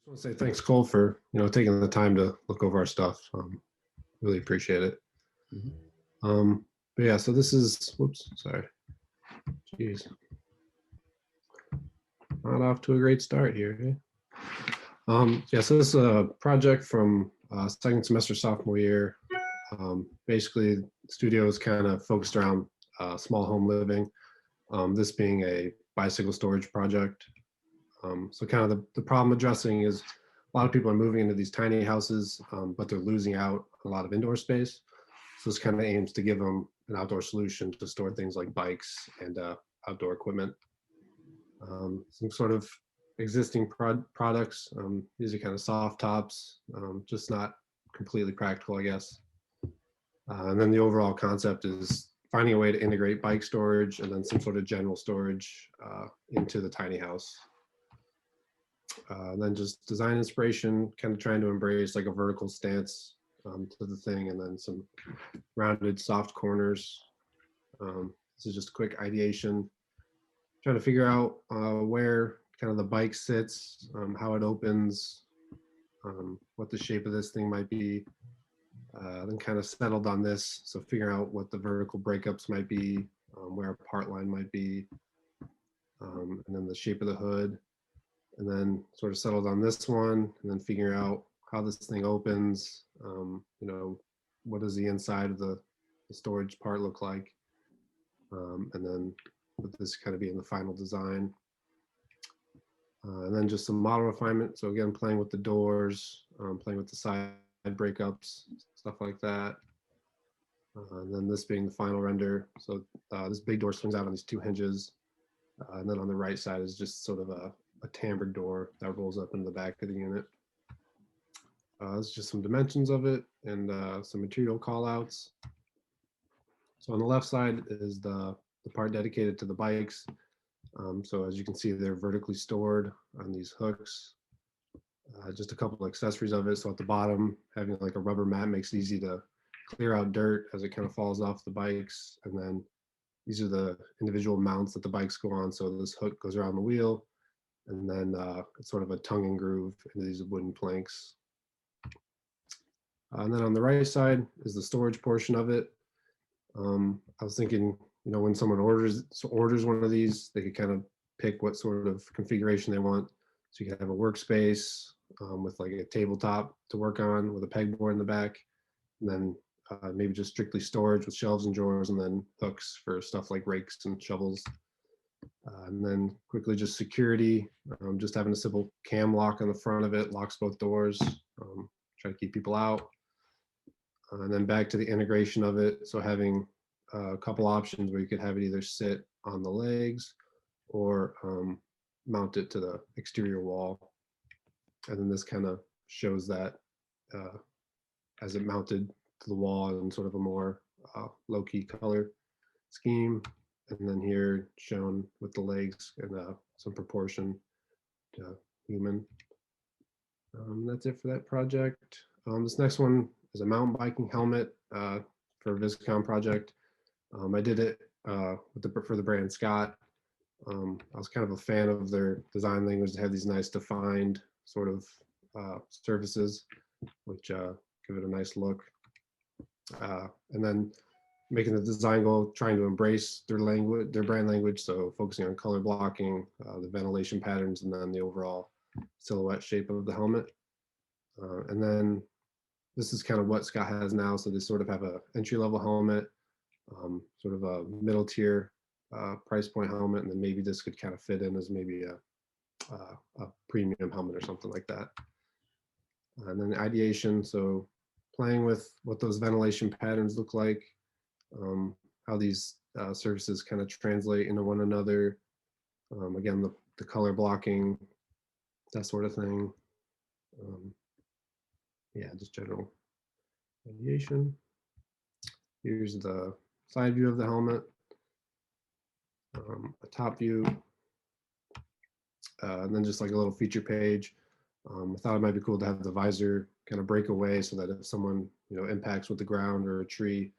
Just want to say thanks, Cole, for taking the time to look over our stuff. Really appreciate it. Mhm. But yeah, so this is whoops, sorry, jeez, not off to a great start here. Yeah, so this is a project from second semester sophomore year. Basically, the studio is kind of focused around small home living. This being a bicycle storage project. So kind of the problem addressing is a lot of people are moving into these tiny houses, but they're losing out a lot of indoor space. So this kind of aims to give them an outdoor solution to store things like bikes and outdoor equipment. Some sort of existing products. These are kind of soft tops, just not completely practical, I guess. And then the overall concept is finding a way to integrate bike storage and then some sort of general storage into the tiny house. And then just design inspiration, kind of trying to embrace like a vertical stance to the thing, and then some rounded soft corners. This is just a quick ideation, trying to figure out where kind of the bike sits, how it opens, what the shape of this thing might be. Then kind of settled on this, so figure out what the vertical breakups might be, where a part line might be, and then the shape of the hood, and then sort of settled on this one, and then figure out how this thing opens. What does the inside of the storage part look like, and then would this kind of be in the final design. And then just some model refinement. So again, playing with the doors, playing with the side breakups, stuff like that. And then this being the final render. So this big door swings out on these two hinges. And then on the right side is just sort of a tambour door that rolls up into the back of the unit. It's just some dimensions of it and some material callouts. So on the left side is the part dedicated to the bikes. So as you can see, they're vertically stored on these hooks. Just a couple of accessories of it. So at the bottom, having like a rubber mat makes it easy to clear out dirt as it kind of falls off the bikes. And then these are the individual mounts that the bikes go on. So this hook goes around the wheel, and then it's sort of a tongue and groove into these wooden planks. And then on the right side is the storage portion of it. I was thinking, when someone orders one of these, they could kind of pick what sort of configuration they want. So you can have a workspace with like a tabletop to work on with a pegboard in the back, and then maybe just strictly storage with shelves and drawers, and then hooks for stuff like rakes and shovels. And then quickly just security, just having a simple cam lock on the front of it, locks both doors, try to keep people out. And then back to the integration of it. So having a couple options where you could have it either sit on the legs or mount it to the exterior wall. And then this kind of shows that as it mounted to the wall in sort of a more low-key color scheme. And then here shown with the legs and some proportion to human. That's it for that project. This next one is a mountain biking helmet for a Viscom project. I did it for the brand Scott. I was kind of a fan of their design language. They have these nice defined sort of surfaces, which give it a nice look. And then making the design goal, trying to embrace their language, their brand language. So focusing on color blocking, the ventilation patterns, and then the overall silhouette shape of the helmet. And then this is kind of what Scott has now. So they sort of have a entry-level helmet, sort of a middle tier price point helmet, and then maybe this could kind of fit in as maybe a premium helmet or something like that. And then the ideation, so playing with what those ventilation patterns look like, how these surfaces kind of translate into one another. Again, the color blocking, that sort of thing. Yeah, just general ideation. Here's the side view of the helmet, a top view, and then just like a little feature page. I thought it might be cool to have the visor kind of break away so that if someone impacts with the ground or a tree,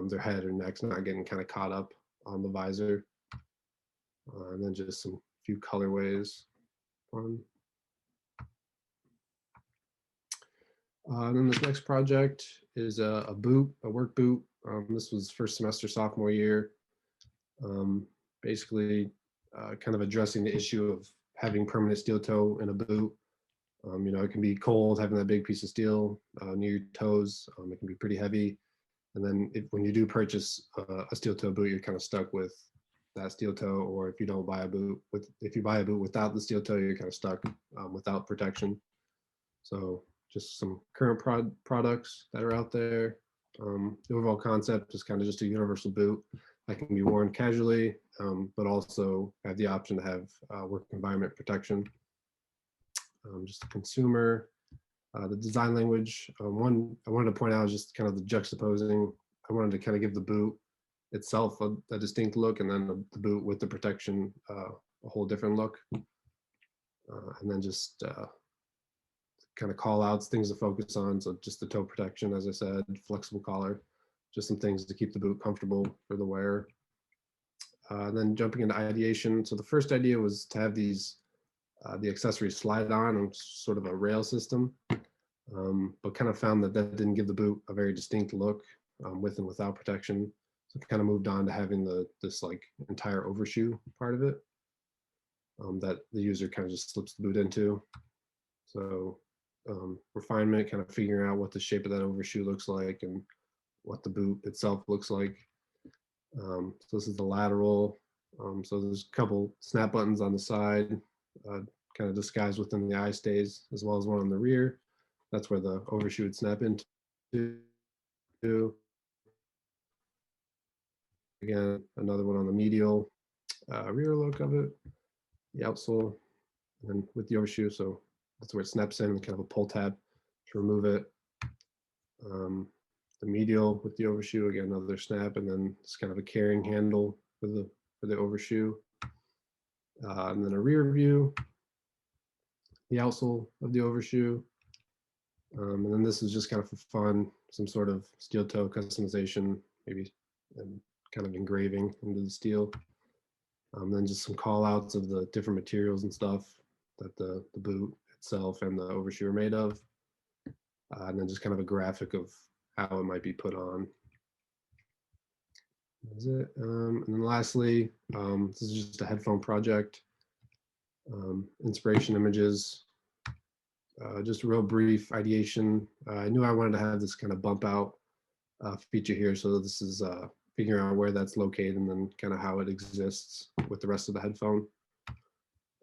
their head or neck's not getting kind of caught up on the visor. And then just some few colorways. Fun. And then this next project is a boot, a work boot. This was first semester sophomore year. Basically, kind of addressing the issue of having permanent steel toe in a boot. It can be cold having that big piece of steel near your toes. It can be pretty heavy. And then when you do purchase a steel toe boot, you're kind of stuck with that steel toe. Or if you don't buy a boot if you buy a boot without the steel toe, you're kind of stuck without protection. So just some current products that are out there. The overall concept is kind of just a universal boot that can be worn casually, but also have the option to have work environment protection. Just a consumer. The design language, one I wanted to point out is just kind of the juxtaposing. I wanted to kind of give the boot itself a distinct look, and then the boot with the protection a whole different look. And then just kind of call outs, things to focus on. So just the toe protection, as I said, flexible collar, just some things to keep the boot comfortable for the wearer. Then jumping into ideation. So the first idea was to have these, the accessories slide on sort of a rail system, but kind of found that didn't give the boot a very distinct look with and without protection. So kind of moved on to having this like entire overshoe part of it that the user kind of just slips the boot into. So refinement, kind of figuring out what the shape of that overshoe looks like and what the boot itself looks like. So this is the lateral. So there's a couple snap buttons on the side, kind of disguised within the eye stays, as well as one on the rear. That's where the overshoe would snap into. Again, another one on the medial rear look of it, the outsole, and with the overshoe. So that's where it snaps in, kind of a pull tab to remove it. The medial with the overshoe, again, another snap, and then it's kind of a carrying handle for the overshoe. And then a rear view, the outsole of the overshoe. And then this is just kind of for fun, some sort of steel toe customization, maybe kind of engraving into the steel. Then just some call outs of the different materials and stuff that the boot itself and the overshoe are made of. And then just kind of a graphic of how it might be put on. That's it. And then lastly, this is just a headphone project. Inspiration images, just a real brief ideation. I knew I wanted to have this kind of bump out feature here. So this is figuring out where that's located and then kind of how it exists with the rest of the headphone.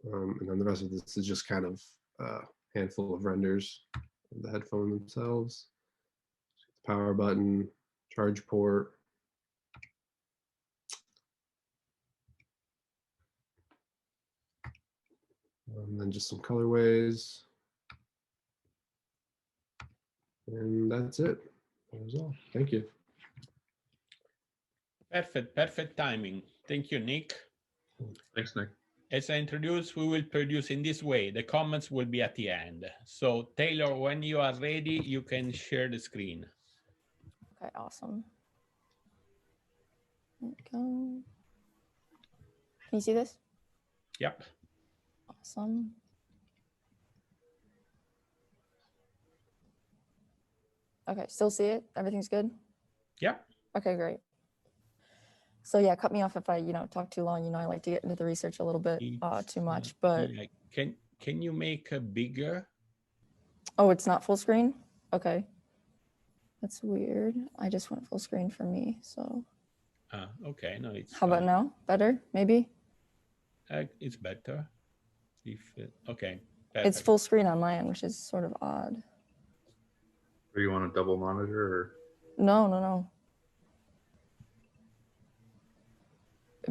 And then the rest of this is just kind of a handful of renders of the headphone themselves. Power button, charge port. And then just some colorways. And that's it. That was all. Thank you. Perfect timing. Thank you, Nick. Thanks, Nick. As I introduced, we will produce in this way. The comments will be at the end. So Taylor, when you are ready, you can share the screen. Okay, awesome. There we go. Can you see this? Yep. Awesome. Okay, still see it? Everything's good? Yep. Okay, great. So yeah, cut me off if I, talk too long. I like to get into the research a little bit too much, but. Yeah. Can you make a bigger? Oh, it's not full screen? Okay. That's weird. I just went full screen for me, so. Okay, no, it's How about now? Better, maybe? It's better. Okay. Perfect. It's full screen on my end, which is sort of odd. Do you want a double monitor or? No.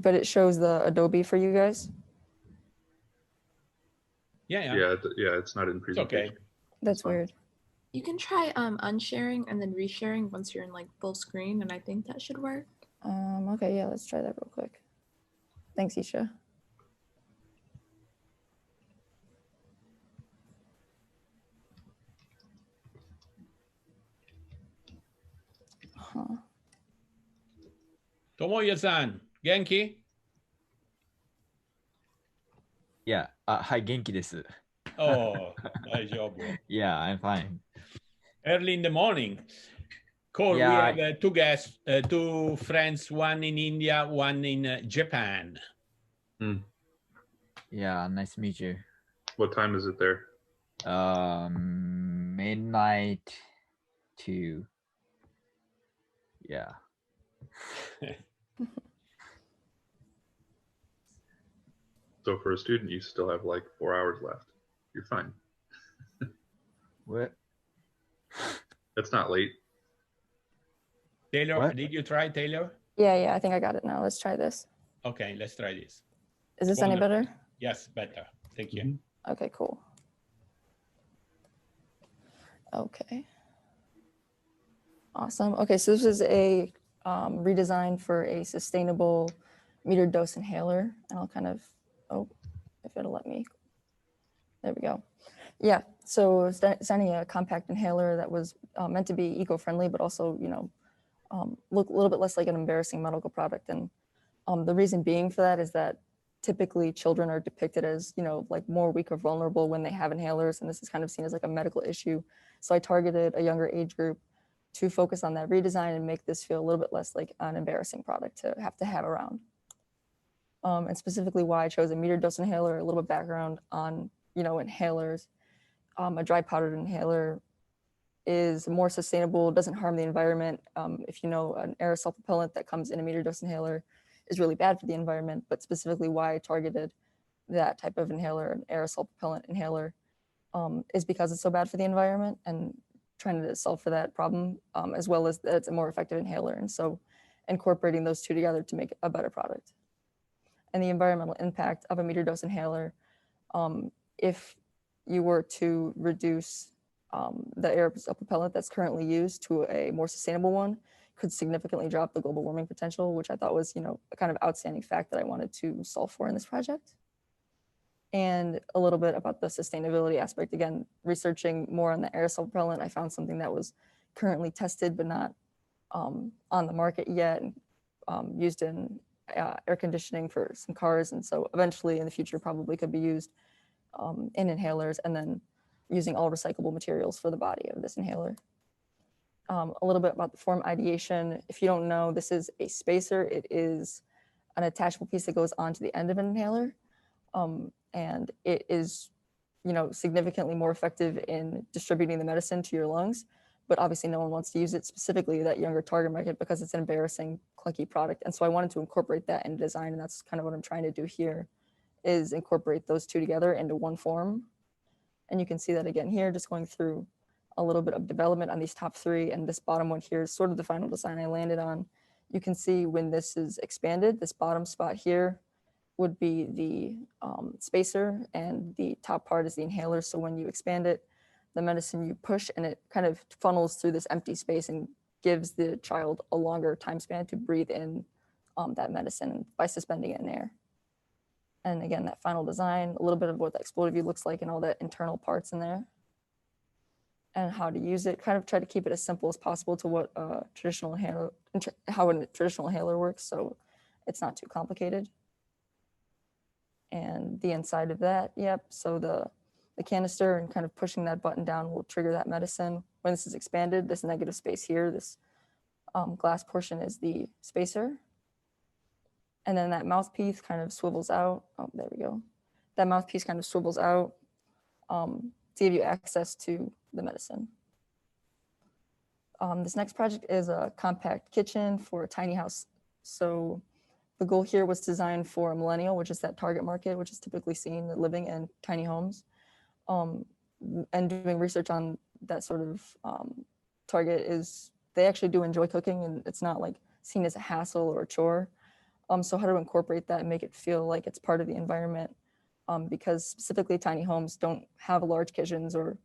But it shows the Adobe for you guys? Yeah, it's not in presentation. Okay. That's weird. You can try unsharing and then resharing once you're in like full screen, and I think that should work. Okay, yeah, let's try that real quick. Thanks, Isha. Tomoya-san, Genki? Yeah, はい、元気です。Oh, 大丈夫。Yeah, I'm fine. Early in the morning. Cool. Yeah. We have two guests, two friends, one in India, one in Japan. Yeah, nice to meet you. What time is it there? Midnight to, yeah. So for a student, you still have like 4 hours left. You're fine. What? That's not late. Taylor, What? did you try, Taylor? Yeah, I think I got it now. Let's try this. Okay, let's try this. Is this any Wonderful. better? Yes, better. Thank you. Okay, cool. Okay. Awesome. Okay, so this is a redesign for a sustainable metered dose inhaler. And I'll kind of, if it'll let me. There we go. Yeah, so it's designing a compact inhaler that was meant to be eco-friendly, but also, look a little bit less like an embarrassing medical product. And the reason being for that is that typically children are depicted as, like more weak or vulnerable when they have inhalers. And this is kind of seen as like a medical issue. So I targeted a younger age group to focus on that redesign and make this feel a little bit less like an embarrassing product to have around. And specifically why I chose a metered dose inhaler, a little bit background on, inhalers. A dry powdered inhaler is more sustainable, doesn't harm the environment. If you know, an aerosol propellant that comes in a metered dose inhaler is really bad for the environment, but specifically why I targeted that type of inhaler, an aerosol propellant inhaler, is because it's so bad for the environment and trying to solve for that problem, as well as that it's a more effective inhaler. And so incorporating those two together to make a better product. And the environmental impact of a metered dose inhaler, if you were to reduce the aerosol propellant that's currently used to a more sustainable one, could significantly drop the global warming potential, which I thought was, a kind of outstanding fact that I wanted to solve for in this project. And a little bit about the sustainability aspect. Again, researching more on the aerosol propellant, I found something that was currently tested but not on the market yet, used in air conditioning for some cars. And so eventually in the future probably could be used in inhalers, and then using all recyclable materials for the body of this inhaler. A little bit about the form ideation. If you don't know, this is a spacer. It is an attachable piece that goes onto the end of an inhaler. And it is, significantly more effective in distributing the medicine to your lungs. But obviously no one wants to use it, specifically that younger target market, because it's an embarrassing, clunky product. And so I wanted to incorporate that in design. And that's kind of what I'm trying to do here, is incorporate those two together into one form. And you can see that again here, just going through a little bit of development on these top three. And this bottom one here is sort of the final design I landed on. You can see when this is expanded, this bottom spot here would be the spacer, and the top part is the inhaler. So when you expand it, the medicine you push and it kind of funnels through this empty space and gives the child a longer time span to breathe in that medicine by suspending it in air. And again, that final design, a little bit of what the exploded view looks like and all the internal parts in there, and how to use it. Kind of try to keep it as simple as possible to what a traditional inhaler, how a traditional inhaler works, so it's not too complicated. And the inside of that, yep. So the canister and kind of pushing that button down will trigger that medicine. When this is expanded, this negative space here, this glass portion is the spacer. And then that mouthpiece kind of swivels out. Oh, there we go. That mouthpiece kind of swivels out to give you access to the medicine. This next project is a compact kitchen for a tiny house. So the goal here was designed for a millennial, which is that target market, which is typically seen living in tiny homes. And doing research on that sort of target is, they actually do enjoy cooking, and it's not like seen as a hassle or a chore. So how to incorporate that and make it feel like it's part of the environment, because specifically tiny homes don't have large kitchens or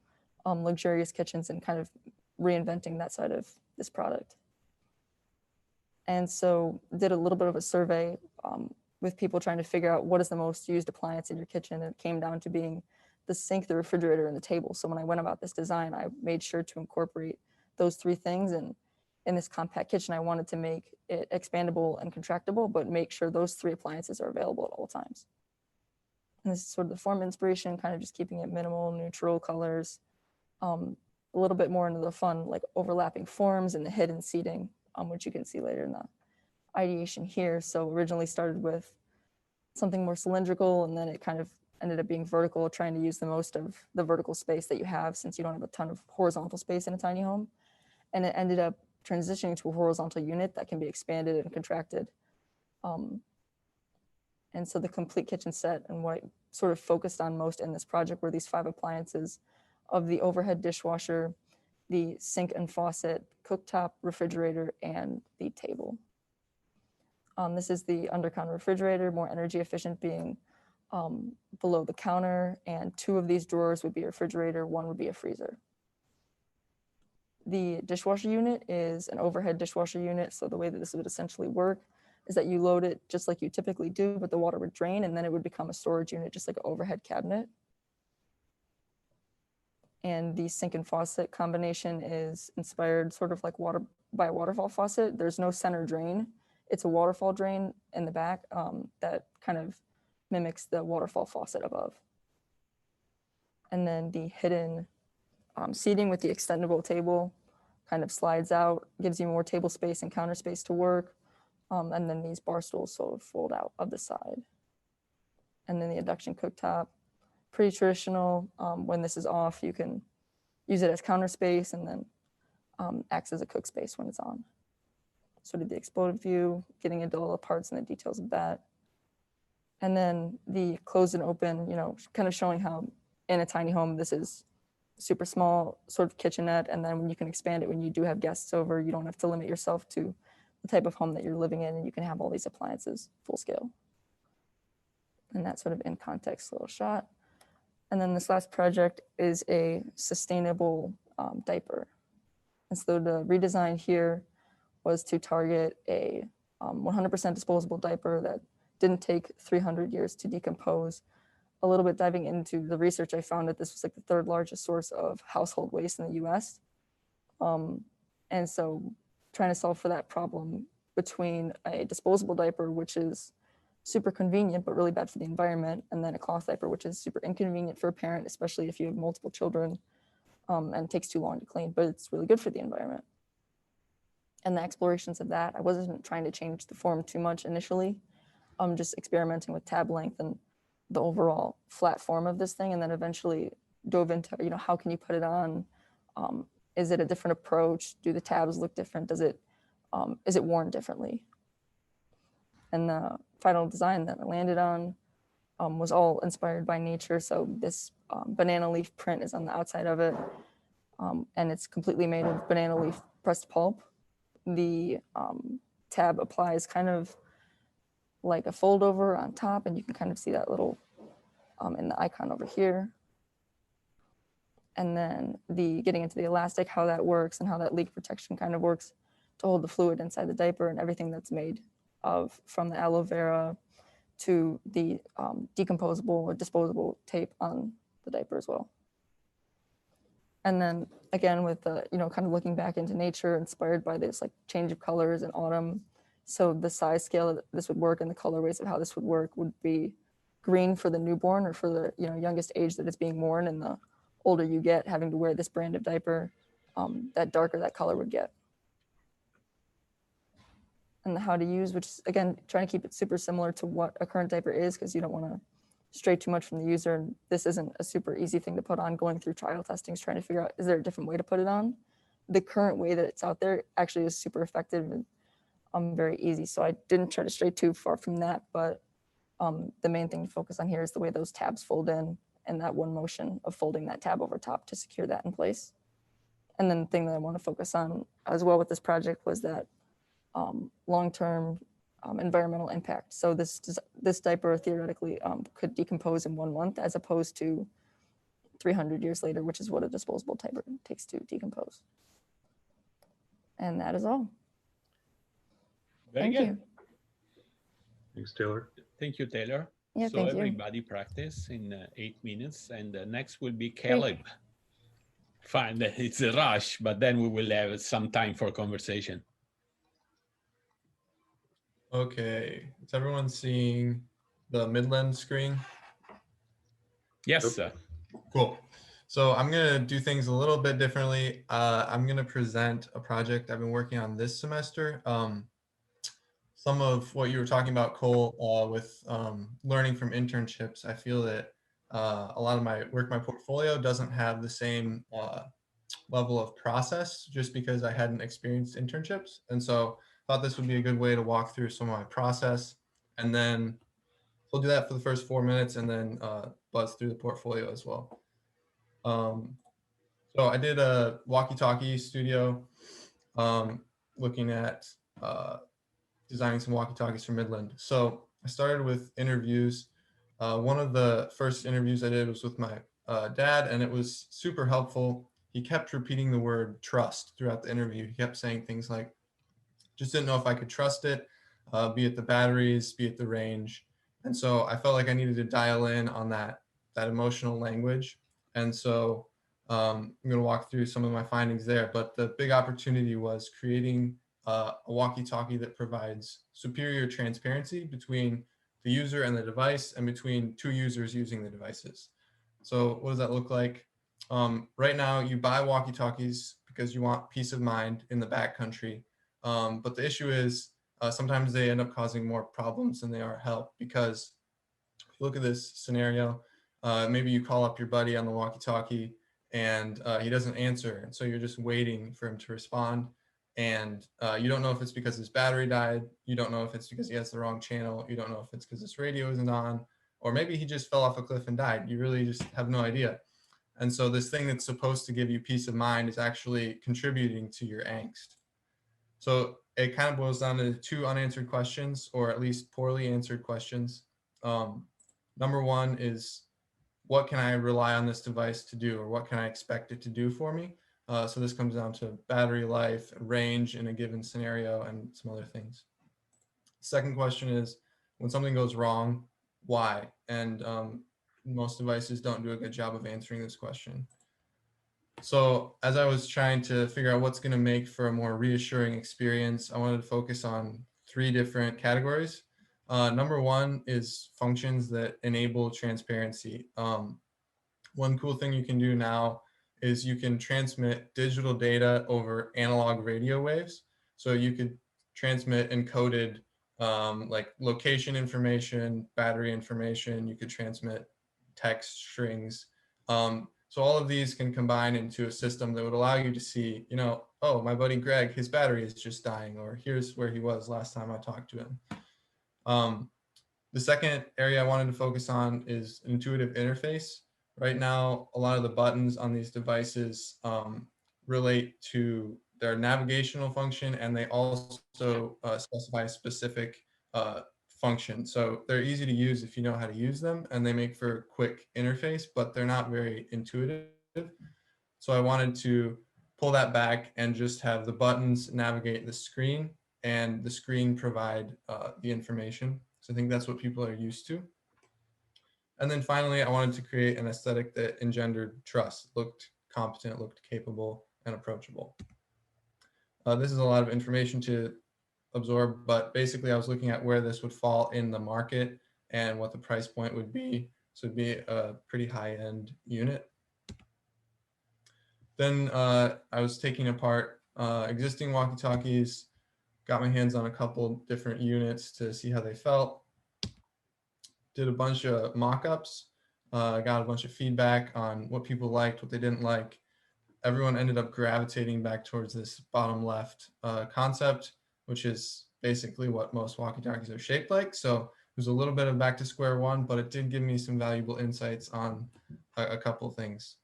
luxurious kitchens, and kind of reinventing that side of this product. And so did a little bit of a survey with people trying to figure out what is the most used appliance in your kitchen. And it came down to being the sink, the refrigerator, and the table. So when I went about this design, I made sure to incorporate those three things. And in this compact kitchen, I wanted to make it expandable and contractible, but make sure those three appliances are available at all times. And this is sort of the form inspiration, kind of just keeping it minimal, neutral colors. a little bit more into the fun, like overlapping forms and the hidden seating, which you can see later in the ideation here. So originally started with something more cylindrical, and then it kind of ended up being vertical, trying to use the most of the vertical space that you have since you don't have a ton of horizontal space in a tiny home. And it ended up transitioning to a horizontal unit that can be expanded and contracted. And so the complete kitchen set, and what I sort of focused on most in this project were these 5 appliances of the overhead dishwasher, the sink and faucet, cooktop, refrigerator, and the table. This is the under-counter refrigerator, more energy efficient, being below the counter, and 2 of these drawers would be a refrigerator, 1 would be a freezer. The dishwasher unit is an overhead dishwasher unit, so the way that this would essentially work is that you load it just like you typically do, but the water would drain, and then it would become a storage unit, just like an overhead cabinet. And the sink and faucet combination is inspired sort of like by a waterfall faucet. There's no center drain. It's a waterfall drain in the back that kind of mimics the waterfall faucet above. And then the hidden seating with the extendable table kind of slides out, gives you more table space and counter space to work. And then these bar stools sort of fold out of the side. And then the induction cooktop, pretty traditional. When this is off, you can use it as counter space, and then acts as a cook space when it's on. Sort of the exploded view, getting into all the parts and the details of that. And then the closed and open, kind of showing how in a tiny home, this is super small sort of kitchenette. And then when you can expand it, when you do have guests over, you don't have to limit yourself to the type of home that you're living in, and you can have all these appliances full scale. And that sort of in context little shot. And then this last project is a sustainable diaper. And so the redesign here was to target a 100% disposable diaper that didn't take 300 years to decompose. A little bit diving into the research, I found that this was like the 3rd largest source of household waste in the US. And so trying to solve for that problem between a disposable diaper, which is super convenient but really bad for the environment, and then a cloth diaper, which is super inconvenient for a parent, especially if you have multiple children, and it takes too long to clean, but it's really good for the environment. And the explorations of that, I wasn't trying to change the form too much initially. Just experimenting with tab length and the overall flat form of this thing, and then eventually dove into, how can you put it on? Is it a different approach? Do the tabs look different? Is it worn differently? And the final design that I landed on was all inspired by nature. So this banana leaf print is on the outside of it, and it's completely made of banana leaf pressed pulp. The tab applies kind of like a fold over on top, and you can kind of see that little in the icon over here. And then getting into the elastic, how that works and how that leak protection kind of works to hold the fluid inside the diaper, and everything that's made of, from the aloe vera to the decomposable or disposable tape on the diaper as well. And then again, with the, kind of looking back into nature, inspired by this like change of colors in autumn. So the size scale that this would work and the colorways of how this would work would be green for the newborn, or for the youngest age that it's being worn, and the older you get having to wear this brand of diaper, that darker that color would get. And the how to use, which is, again, trying to keep it super similar to what a current diaper is, because you don't want to stray too much from the user. And this isn't a super easy thing to put on. Going through trial testings, trying to figure out, is there a different way to put it on? The current way that it's out there actually is super effective and very easy. So I didn't try to stray too far from that, but the main thing to focus on here is the way those tabs fold in, and that one motion of folding that tab over top to secure that in place. And then the thing that I want to focus on as well with this project was that long-term environmental impact. So this diaper theoretically could decompose in 1 month, as opposed to 300 years later, which is what a disposable diaper takes to decompose. And that is all. Very Thank good. you. Thanks, Taylor. Thank you, Taylor. Yeah, so thank you. everybody practice in 8 minutes, and next will be Caleb. Fine, it's a rush, but then we will have some time for conversation. Okay, is everyone seeing the Midland screen? Yes, Yep. sir. Cool. So I'm gonna do things a little bit differently. I'm gonna present a project I've been working on this semester. Some of what you were talking about, Cole, with learning from internships, I feel that a lot of my work, my portfolio doesn't have the same level of process just because I hadn't experienced internships. And so I thought this would be a good way to walk through some of my process. And then we'll do that for the first 4 minutes and then buzz through the portfolio as well. So I did a walkie-talkie studio looking at designing some walkie-talkies for Midland. So I started with interviews. One of the first interviews I did was with my dad, and it was super helpful. He kept repeating the word trust throughout the interview. He kept saying things like, just didn't know if I could trust it, be it the batteries, be it the range. And so I felt like I needed to dial in on that emotional language. And so I'm going to walk through some of my findings there. But the big opportunity was creating a walkie-talkie that provides superior transparency between the user and the device and between two users using the devices. So what does that look like? Right now, you buy walkie-talkies because you want peace of mind in the backcountry. But the issue is sometimes they end up causing more problems than they are help, because if you look at this scenario, maybe you call up your buddy on the walkie-talkie and he doesn't answer. And so you're just waiting for him to respond. And you don't know if it's because his battery died. You don't know if it's because he has the wrong channel. You don't know if it's because his radio isn't on, or maybe he just fell off a cliff and died. You really just have no idea. And so this thing that's supposed to give you peace of mind is actually contributing to your angst. So it kind of boils down to two unanswered questions, or at least poorly answered questions. Number one is, what can I rely on this device to do, or what can I expect it to do for me? So this comes down to battery life, range in a given scenario, and some other things. Second question is, when something goes wrong, why? And most devices don't do a good job of answering this question. So as I was trying to figure out what's going to make for a more reassuring experience, I wanted to focus on 3 different categories. Number one is functions that enable transparency. One cool thing you can do now is you can transmit digital data over analog radio waves. So you could transmit encoded like location information, battery information. You could transmit text strings. So all of these can combine into a system that would allow you to see, you know, oh, my buddy Greg, his battery is just dying, or here's where he was last time I talked to him. The second area I wanted to focus on is intuitive interface. Right now, a lot of the buttons on these devices relate to their navigational function, and they also specify specific function. So they're easy to use if you know how to use them, and they make for a quick interface, but they're not very intuitive. So I wanted to pull that back and just have the buttons navigate the screen, and the screen provide the information. So I think that's what people are used to. And then finally, I wanted to create an aesthetic that engendered trust, looked competent, looked capable, and approachable. This is a lot of information to absorb, but basically I was looking at where this would fall in the market and what the price point would be. So it'd be a pretty high-end unit. Then I was taking apart existing walkie-talkies, got my hands on a couple different units to see how they felt. Did a bunch of mock-ups, got a bunch of feedback on what people liked, what they didn't like. Everyone ended up gravitating back towards this bottom left concept, which is basically what most walkie-talkies are shaped like. So it was a little bit of back to square one, but it did give me some valuable insights on a couple things.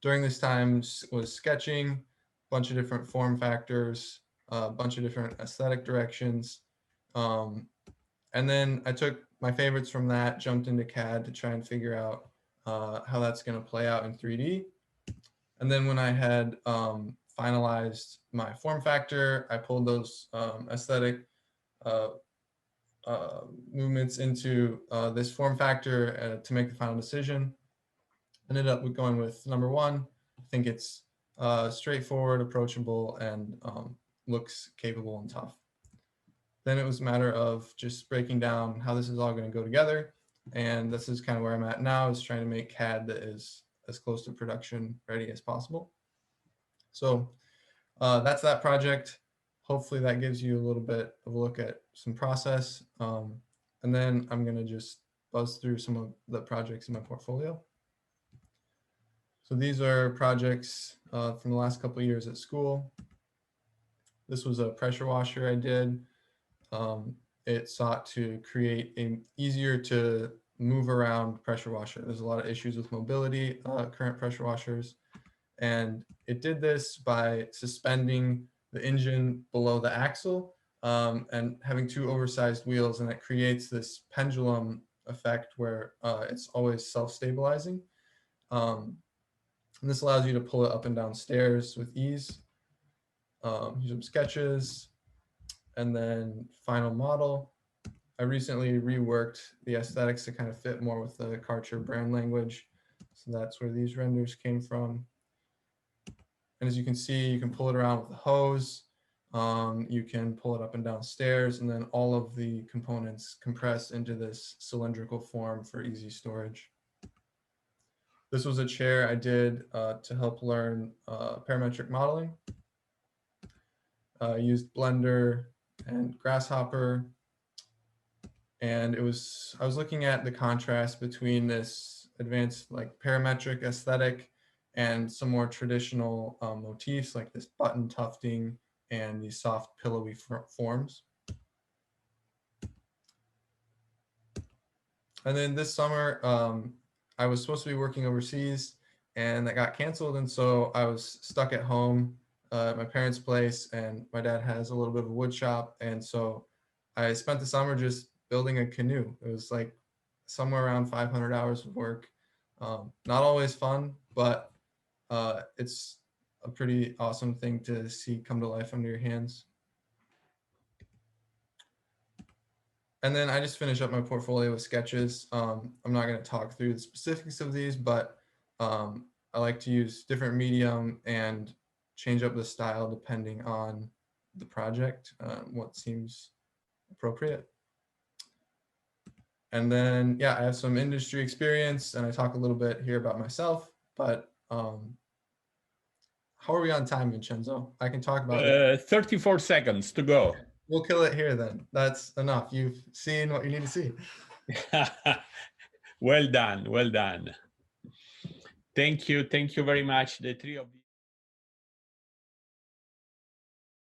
During this time was sketching, a bunch of different form factors, a bunch of different aesthetic directions. And then I took my favorites from that, jumped into CAD to try and figure out how that's going to play out in 3D. And then when I had finalized my form factor, I pulled those aesthetic movements into this form factor to make the final decision. Ended up with going with number one. I think it's straightforward, approachable, and looks capable and tough. Then it was a matter of just breaking down how this is all going to go together. And this is kind of where I'm at now, is trying to make CAD that is as close to production ready as possible. So that's that project. Hopefully that gives you a little bit of a look at some process. And then I'm going to just buzz through some of the projects in my portfolio. So these are projects from the last couple of years at school. This was a pressure washer I did. It sought to create an easier to move around pressure washer. There's a lot of issues with mobility, current pressure washers. And it did this by suspending the engine below the axle and having two oversized wheels, and it creates this pendulum effect where it's always self-stabilizing. And this allows you to pull it up and down stairs with ease. Here's some sketches, and then final model. I recently reworked the aesthetics to kind of fit more with the Karcher brand language. So that's where these renders came from. And as you can see, you can pull it around with a hose. You can pull it up and down stairs, and then all of the components compress into this cylindrical form for easy storage. This was a chair I did to help learn parametric modeling. I used Blender and Grasshopper, and I was looking at the contrast between this advanced like parametric aesthetic and some more traditional motifs like this button tufting and these soft pillowy forms. And then this summer, I was supposed to be working overseas, and that got canceled, and so I was stuck at home at my parents' place, and my dad has a little bit of a wood shop, and so I spent the summer just building a canoe. It was like somewhere around 500 hours of work. Not always fun, but it's a pretty awesome thing to see come to life under your hands. And then I just finished up my portfolio with sketches. I'm not going to talk through the specifics of these, but I like to use different medium and change up the style depending on the project, what seems appropriate. And then, yeah, I have some industry experience, and I talk a little bit here about myself, but how are we on time, Vincenzo? I can talk about it. 34 seconds to go. We'll kill it here then. That's enough. You've seen what you need to see. Well done. Well done. Thank you. Thank you very much, the three of you.